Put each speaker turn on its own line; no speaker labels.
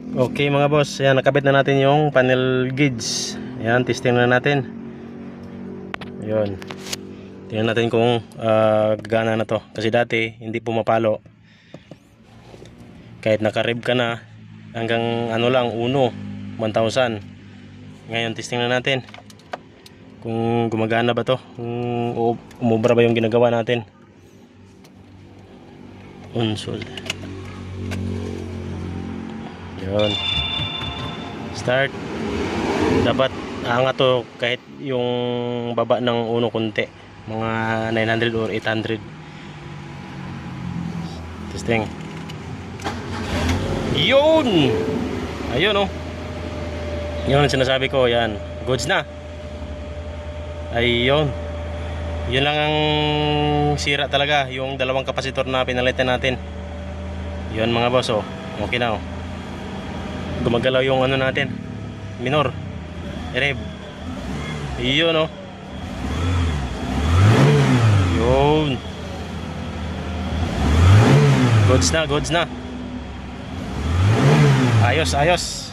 Okay mga boss, ayan, nakabit na natin yung panel gauge. Ayan, testing na natin. Ayun. Tingnan natin kung gagana na to. Kasi dati hindi pumapalo. Kahit naka-rev ka na, hanggang ano lang, 1,000. Ngayon testing na natin kung gumagana ba to, kung umubra ba yung ginagawa natin. Unsol. Yun. Start. Dapat angat to kahit yung baba ng uno konti, mga 900 or 800. Testing. Yun! Ayun oh. Yun ang sinasabi ko, yan. Goods na. Ayun. Yun lang ang sira talaga, yung dalawang kapasitor na pinalitan natin. Yun mga boss oh. Okay na oh. Gumagalaw yung ano natin, minor rev. Yun oh. Yun. Goods na, goods na. Ayos, ayos.